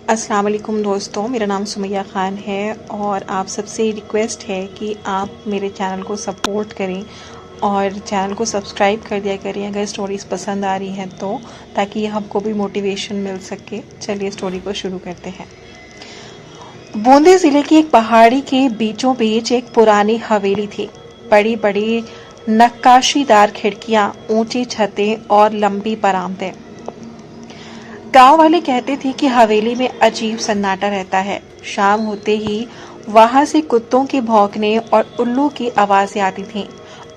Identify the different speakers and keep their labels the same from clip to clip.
Speaker 1: अस्सलाम वालेकुम दोस्तों, मेरा नाम सुमैया ख़ान है और आप सबसे रिक्वेस्ट है कि आप मेरे चैनल को सपोर्ट करें और चैनल को सब्सक्राइब कर दिया करें अगर स्टोरीज़ पसंद आ रही हैं तो, ताकि हमको भी मोटिवेशन मिल सके। चलिए स्टोरी को शुरू करते हैं। बूंदी ज़िले की एक पहाड़ी के बीचों बीच एक पुरानी हवेली थी। बड़ी बड़ी नक्काशीदार खिड़कियाँ, ऊंची छतें और लंबी बरामदे। गांव वाले कहते थे कि हवेली में अजीब सन्नाटा रहता है। शाम होते ही वहां से कुत्तों के भौंकने और उल्लू की आवाजें आती थीं।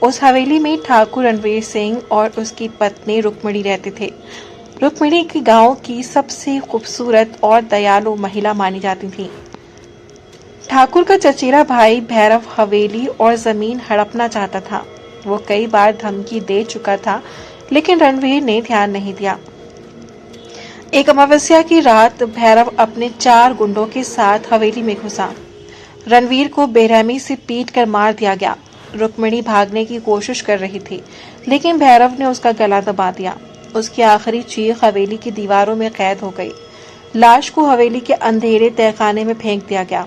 Speaker 1: उस हवेली में ठाकुर रणवीर सिंह और उसकी पत्नी रुक्मिणी रहते थे। रुक्मिणी की गांव की सबसे खूबसूरत और दयालु महिला मानी जाती थी। ठाकुर का चचेरा भाई भैरव हवेली और जमीन हड़पना चाहता था। वो कई बार धमकी दे चुका था, लेकिन रणवीर ने ध्यान नहीं दिया। एक अमावस्या की रात भैरव अपने 4 गुंडों के साथ हवेली में घुसा। रणवीर को बेरहमी से पीट कर मार दिया गया। रुक्मिणी भागने की कोशिश कर रही थी, लेकिन भैरव ने उसका गला दबा दिया। उसकी आखिरी चीख हवेली की दीवारों में कैद हो गई। लाश को हवेली के अंधेरे तहखाने में फेंक दिया गया।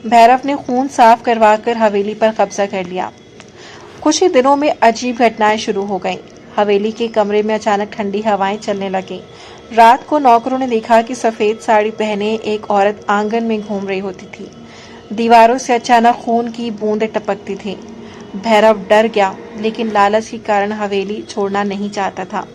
Speaker 1: भैरव ने खून साफ करवाकर हवेली पर कब्जा कर लिया। कुछ ही दिनों में अजीब घटनाएं शुरू हो गईं। हवेली के कमरे में अचानक ठंडी हवाएं चलने लगीं। रात को नौकरों ने देखा कि सफेद साड़ी पहने एक औरत आंगन में घूम रही होती थी। दीवारों से अचानक खून की बूंदें टपकती थीं। भैरव डर गया, लेकिन लालच के कारण हवेली छोड़ना नहीं चाहता था।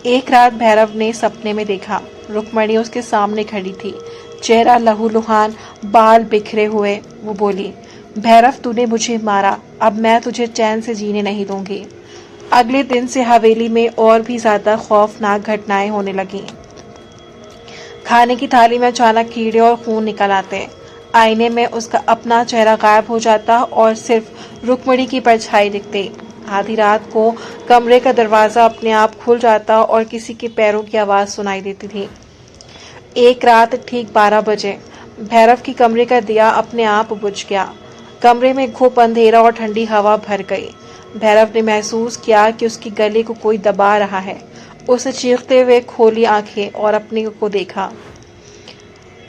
Speaker 1: एक रात भैरव ने सपने में देखा, रुक्मिणी उसके सामने खड़ी थी, चेहरा लहूलुहान, बाल बिखरे हुए। वो बोली, भैरव, तूने मुझे मारा, अब मैं तुझे चैन से जीने नहीं दूंगी। अगले दिन से हवेली में और भी ज्यादा खौफनाक घटनाएं होने लगीं। खाने की थाली में अचानक कीड़े और खून निकल आते। आईने में उसका अपना चेहरा गायब हो जाता और सिर्फ रुक्मिणी की परछाई दिखती। आधी रात को कमरे का दरवाजा अपने आप खुल जाता और किसी के पैरों की आवाज सुनाई देती थी। एक रात ठीक 12 बजे भैरव की कमरे का दिया अपने आप बुझ गया। कमरे में घुप अंधेरा और ठंडी हवा भर गई। भैरव ने महसूस किया कि उसकी गले को कोई दबा रहा है। उसने चीखते हुए खोली आंखें और अपने को देखा।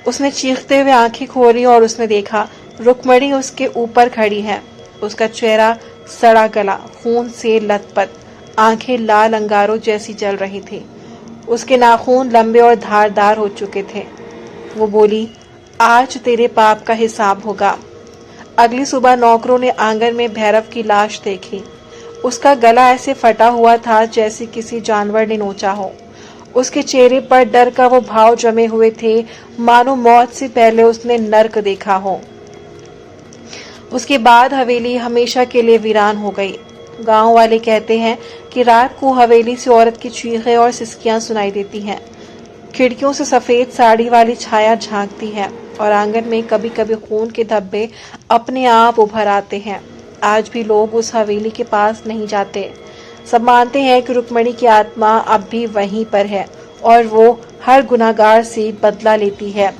Speaker 1: उसने चीखते हुए आंखें खोली और उसने देखा रुक्मिणी उसके ऊपर खड़ी है। उसका चेहरा सड़ा गला, खून से लथपथ, आंखें लाल अंगारों जैसी जल रही थी। उसके नाखून लंबे और धारदार हो चुके थे। वो बोली, आज तेरे पाप का हिसाब होगा। अगली सुबह नौकरों ने आंगन में भैरव की लाश देखी। उसका गला ऐसे फटा हुआ था जैसे किसी जानवर ने नोचा हो। उसके चेहरे पर डर का वो भाव जमे हुए थे, मानो मौत से पहले उसने नर्क देखा हो। उसके बाद हवेली हमेशा के लिए वीरान हो गई। गांव वाले कहते हैं कि रात को हवेली से औरत की चीखें और सिसकियां सुनाई देती हैं। खिड़कियों से सफेद साड़ी वाली छाया झांकती है और आंगन में कभी कभी खून के धब्बे अपने आप उभर आते हैं। आज भी लोग उस हवेली के पास नहीं जाते। सब मानते हैं कि रुक्मिणी की आत्मा अब भी वहीं पर है और वो हर गुनाहगार से बदला लेती है।